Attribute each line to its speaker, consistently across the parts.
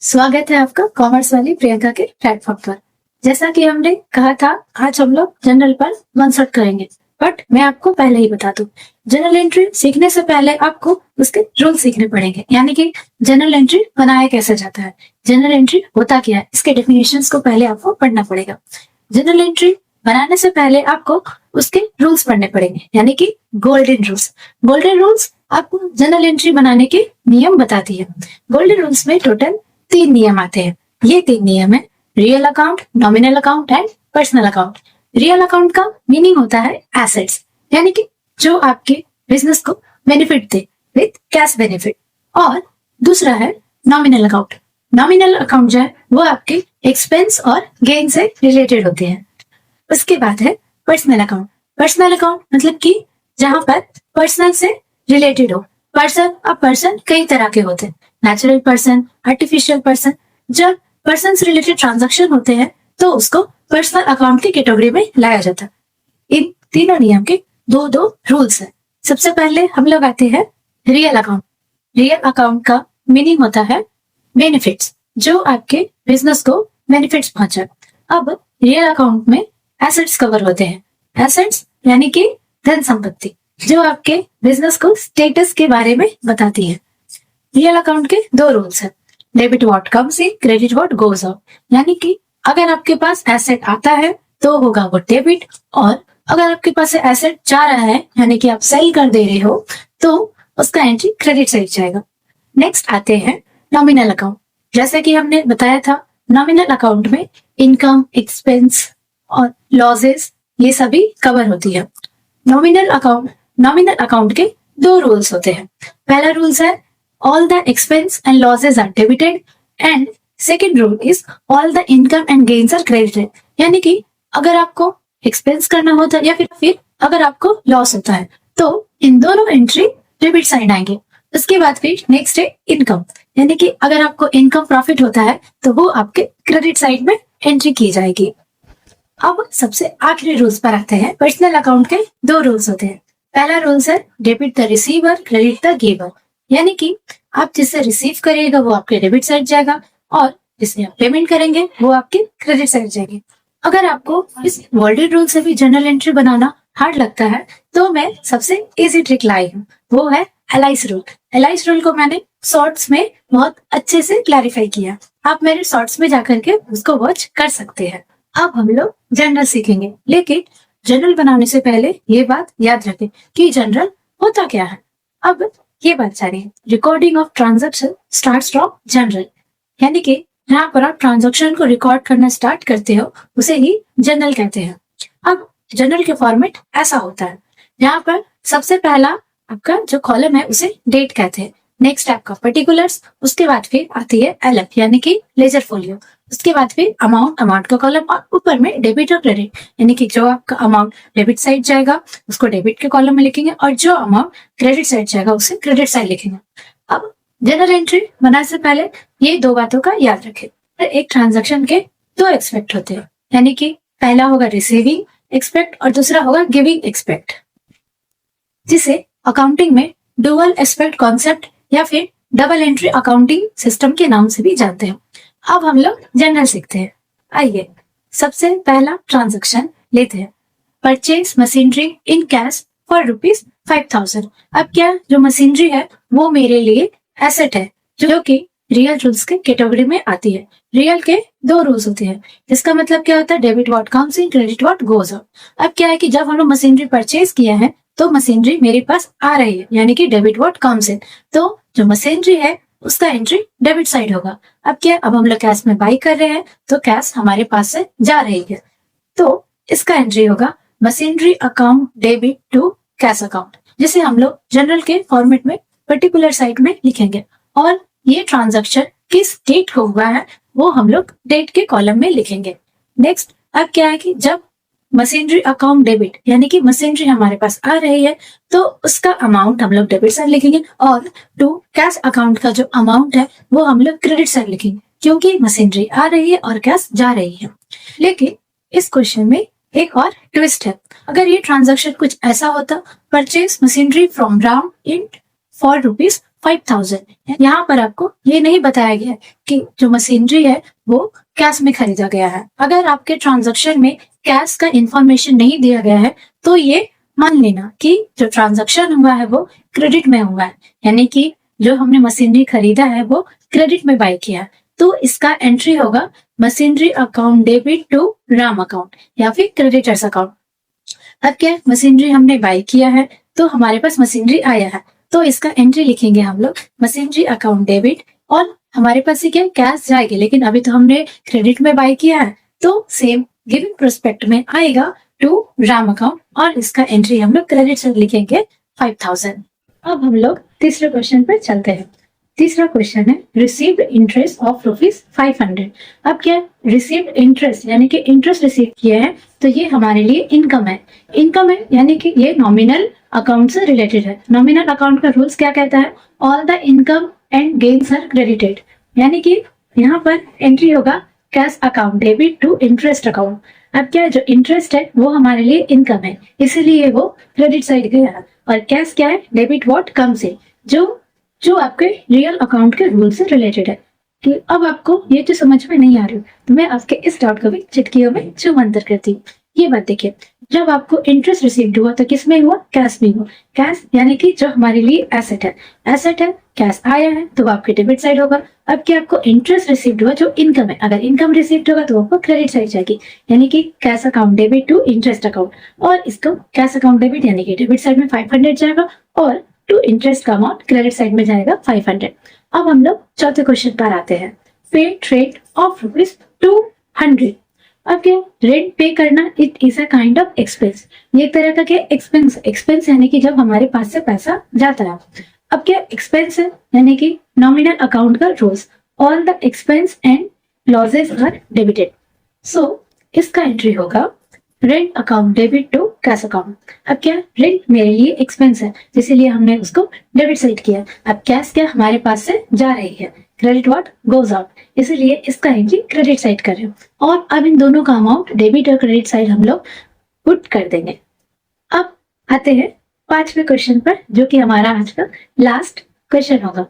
Speaker 1: स्वागत है आपका कॉमर्स वाली प्रियंका के प्लेटफॉर्म पर। जैसा कि हमने कहा था, आज हम लोग जनरल पर वन शॉट करेंगे। बट मैं आपको पहले ही बता दूं, जनरल एंट्री सीखने से पहले आपको उसके रूल सीखने पड़ेंगे, यानी कि जनरल एंट्री बनाया कैसे जाता है, जनरल एंट्री होता क्या है, इसके डेफिनेशंस को पहले आपको पढ़ना पड़ेगा। जनरल एंट्री बनाने से पहले आपको उसके रूल्स पढ़ने पड़ेंगे, यानी कि गोल्डन रूल्स। गोल्डन रूल्स आपको जनरल एंट्री बनाने के नियम बताती है। गोल्डन रूल्स में टोटल 3 नियम आते हैं। ये 3 नियम है real account, nominal account and personal account. Real account का मीनिंग होता है एसेट्स, यानी कि जो आपके बिजनेस को benefit they with cash benefit. और दूसरा है नॉमिनल अकाउंट। नॉमिनल अकाउंट जो है वो आपके एक्सपेंस और गेन से रिलेटेड होते हैं। उसके बाद है पर्सनल अकाउंट। पर्सनल अकाउंट मतलब कि जहां पर पर्सनल से रिलेटेड हो। पर्सन कई तरह के होते हैं, नेचुरल पर्सन, आर्टिफिशियल पर्सन। जब पर्सन से रिलेटेड ट्रांजैक्शन होते हैं तो उसको पर्सनल अकाउंट की कैटेगरी में लाया जाता है। इन तीनों नियम के दो दो रूल्स हैं। सबसे पहले हम लोग आते हैं रियल अकाउंट। रियल अकाउंट का मीनिंग होता है बेनिफिट्स, जो आपके बिजनेस को बेनिफिट्स पहुंचाए। अब रियल अकाउंट में एसेट्स कवर होते हैं। एसेट्स यानी कि धन संपत्ति, जो आपके बिजनेस को स्टेटस के बारे में बताती है। रियल अकाउंट के 2 रूल्स हैं, debit what comes in, credit what goes out. यानी कि अगर आपके पास एसेट आता है तो होगा वो डेबिट, और अगर आपके पास एसेट जा रहा है यानी कि आप सेल कर दे रहे हो तो उसका एंट्री क्रेडिट साइड जाएगा। नेक्स्ट आते हैं नॉमिनल अकाउंट। जैसे कि हमने बताया था, नॉमिनल अकाउंट में इनकम, एक्सपेंस और लॉसेस ये सभी कवर होती है। नॉमिनल अकाउंट के 2 रूल्स होते हैं। पहला रूल्स है all the expense and losses are debited, and second rule is all the income and gains are credited। यानी कि अगर आपको एक्सपेंस करना होता है या फिर अगर आपको लॉस होता है तो इन दोनों एंट्री डेबिट साइड आएंगे। उसके बाद फिर नेक्स्ट है इनकम, यानी कि अगर आपको इनकम प्रॉफिट होता है तो वो आपके क्रेडिट साइड में एंट्री की जाएगी। अब सबसे आखिरी रूल्स पर आते हैं। पर्सनल अकाउंट के 2 रूल्स होते हैं। पहला रूल्स है debit the receiver, credit the giver. यानी कि आप जिससे रिसीव करिएगा वो आपके डेबिट साइड जाएगा और जिससे आप पेमेंट करेंगे वो आपके क्रेडिट साइड जाएगी। अगर आपको इस वर्ल्डेड रूल से भी जनरल एंट्री बनाना हार्ड लगता है तो मैं सबसे इजी ट्रिक लाई हूँ, वो है एलाइस रूल। एलाइस रूल को मैंने शॉर्ट्स में बहुत अच्छे से क्लैरिफाई किया। आप मेरे शॉर्ट्स में जाकर के उसको वॉच कर सकते हैं। अब हम लोग जनरल सीखेंगे, लेकिन जनरल बनाने से पहले ये बात याद रखें कि जनरल होता क्या है। अब ये बात जानिए, recording of transaction starts from general, यानी कि यहाँ पर आप ट्रांजैक्शन को रिकॉर्ड करना स्टार्ट करते हो उसे ही जनरल कहते हैं। अब जनरल के फॉर्मेट ऐसा होता है, यहाँ पर सबसे पहला आपका जो कॉलम है उसे डेट कहते हैं। नेक्स्ट आपका पर्टिकुलर्स, उसके बाद फिर आती है एलएफ यानी कि लेजर फोलियो। उसके बाद फिर अमाउंट का कॉलम, और ऊपर में डेबिट और क्रेडिट, यानी कि जो आपका अमाउंट डेबिट साइड जाएगा उसको डेबिट के कॉलम में लिखेंगे और जो अमाउंट क्रेडिट साइड जाएगा उसे क्रेडिट साइड लिखेंगे। अब जनरल एंट्री बनाने से पहले ये 2 बातों का याद रखें। एक ट्रांजैक्शन के 2 एक्सपेक्ट होते हैं, यानी कि पहला होगा रिसीविंग एक्सपेक्ट और दूसरा होगा गिविंग एक्सपेक्ट, जिसे अकाउंटिंग में डुअल एस्पेक्ट कॉन्सेप्ट या फिर डबल एंट्री अकाउंटिंग सिस्टम के नाम से भी जानते हैं। अब हम लोग जनरल सीखते हैं। आइए सबसे पहला ट्रांजैक्शन लेते हैं, purchase machinery in cash for ₹5,000। अब क्या जो मशीनरी है वो मेरे लिए एसेट है, जो कि रियल रूल्स के कैटेगरी में आती है। रियल के 2 रूल्स होते हैं, जिसका मतलब क्या होता है, debit what comes in, credit what goes out. अब क्या है कि जब हम लोग मशीनरी परचेज किया है तो मशीनरी मेरे पास आ रही है, यानी कि डेबिट व्हाट कम्स इन, तो जो मशीनरी है उसका एंट्री डेबिट साइड होगा। अब हम लोग कैश में बाई कर रहे हैं तो कैश हमारे पास से जा रही है, तो इसका एंट्री होगा machinery account debit to cash account, जिसे हम लोग जनरल के फॉर्मेट में पर्टिकुलर साइड में लिखेंगे। और ये ट्रांजैक्शन किस डेट को हुआ है वो हम लोग डेट के कॉलम में लिखेंगे। नेक्स्ट अब क्या है कि जब मशीनरी अकाउंट डेबिट, यानी कि मशीनरी हमारे पास आ रही है तो उसका अमाउंट हम लोग डेबिट साइड लिखेंगे, और टू कैश अकाउंट का जो अमाउंट है वो हम लोग क्रेडिट साइड लिखेंगे, क्योंकि मशीनरी आ रही है और कैश जा रही है। लेकिन इस क्वेश्चन में एक और ट्विस्ट है। अगर ये ट्रांजैक्शन कुछ ऐसा होता, purchase machinery from Ram in for 5,000। यहाँ पर आपको ये नहीं बताया गया कि जो मशीनरी है वो कैश में खरीदा गया है। अगर आपके ट्रांजैक्शन में कैश का इंफॉर्मेशन नहीं दिया गया है तो ये मान लेना कि जो ट्रांजैक्शन हुआ है वो क्रेडिट में हुआ है, यानी कि जो हमने मशीनरी खरीदा है वो क्रेडिट में बाय किया है। तो इसका एंट्री होगा machinery account debit to Ram account या फिर क्रेडिटर्स अकाउंट। अब क्या है, मशीनरी हमने बाय किया है तो हमारे पास मशीनरी आया है, तो इसका एंट्री लिखेंगे हम लोग मशीनरी अकाउंट डेबिट, और हमारे पास ही क्या कैश जाएगी, लेकिन अभी तो हमने क्रेडिट में बाय किया है तो सेम गिवन प्रोस्पेक्ट में आएगा टू राम अकाउंट, और इसका एंट्री हम लोग क्रेडिट से लिखेंगे 5,000। अब हम लोग तीसरे क्वेश्चन पर चलते हैं। तीसरा क्वेश्चन है रिसीव्ड इंटरेस्ट ऑफ ₹500। अब क्या रिसीव्ड इंटरेस्ट यानी कि इंटरेस्ट रिसीव किया है तो ये हमारे लिए इनकम है। इनकम है यानी कि ये नॉमिनल अकाउंट से रिलेटेड है। नॉमिनल अकाउंट का रूल्स क्या कहता है, all the income and gains are credited, यानी कि यहाँ पर एंट्री होगा cash account debit to interest account. अब क्या जो इंटरेस्ट है वो हमारे लिए इनकम है, इसीलिए वो क्रेडिट साइड गया है, और कैश क्या है डेबिट व्हाट कम से, जो आपके रियल अकाउंट के रूल से रिलेटेड है। कि अब आपको ये जो समझ में नहीं आ रही तो मैं आपके इस डाउट को भी चुटकियों में छूमंतर करती हूँ। ये बात देखिए, जब आपको इंटरेस्ट रिसीव्ड हुआ तो किस में हुआ, कैश में हुआ। कैश यानी कि जो हमारे लिए एसेट है, कैश आया है तो वो आपके डेबिट साइड होगा। अब क्या आपको इंटरेस्ट रिसीव्ड हुआ जो इनकम है, अगर इनकम रिसीव्ड होगा तो वो क्रेडिट साइड जाएगी, यानी कि cash account debit to interest account, और इसको कैश अकाउंट डेबिट यानी कि डेबिट साइड में 500 जाएगा और टू इंटरेस्ट का अमाउंट क्रेडिट साइड में जाएगा 500। अब हम लोग चौथे क्वेश्चन पर आते हैं, पेड रेट ऑफ ₹200। अब क्या रेंट पे करना, it is a kind of expense, ये एक तरह का क्या एक्सपेंस यानी कि जब हमारे पास से पैसा जाता है। अब क्या एक्सपेंस है यानी कि नॉमिनल अकाउंट का rules, all the expense and losses are debited, so इसका एंट्री होगा rent account debit to cash account. अब क्या रेंट मेरे लिए एक्सपेंस है इसीलिए हमने उसको डेबिट साइड किया। अब कैश क्या हमारे पास से जा रही है, क्रेडिट व्हाट गोज आउट, इसीलिए इसका एंट्री क्रेडिट साइड कर रहे हो। और अब इन दोनों का अमाउंट डेबिट और क्रेडिट साइड हम लोग पुट कर देंगे। अब आते हैं पांचवें क्वेश्चन पर, जो कि हमारा आज का लास्ट क्वेश्चन होगा।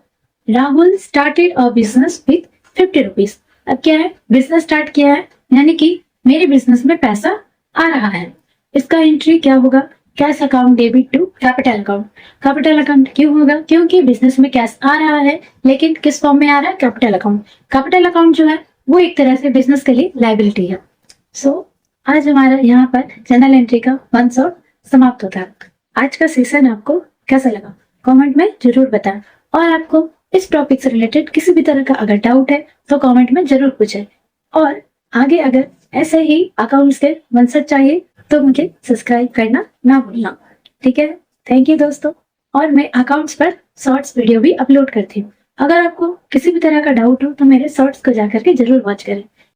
Speaker 1: Rahul started a business with ₹50। अब क्या है, बिजनेस स्टार्ट किया है यानी कि मेरे बिजनेस में पैसा आ रहा है। इसका एंट्री क्या होगा, cash account debit to capital account. Capital account क्यों होगा, क्योंकि बिजनेस में कैश आ रहा है लेकिन किस फॉर्म में आ रहा है, कैपिटल अकाउंट। कैपिटल अकाउंट जो है वो एक तरह से बिजनेस के लिए लायबिलिटी है। सो आज हमारा यहाँ पर जनरल एंट्री का 1 शॉट समाप्त होता है। आज का सेशन आपको कैसा लगा कमेंट में जरूर बताएं, और आपको इस टॉपिक से रिलेटेड किसी भी तरह का अगर डाउट है तो कमेंट में जरूर पूछें। और आगे अगर ऐसे ही अकाउंट्स के आंसर चाहिए तो मुझे सब्सक्राइब करना ना भूलना, ठीक है। थैंक यू दोस्तों। और मैं अकाउंट्स पर शॉर्ट्स वीडियो भी अपलोड करती हूँ, अगर आपको किसी भी तरह का डाउट हो तो मेरे शॉर्ट्स को जाकर के जरूर वॉच करें।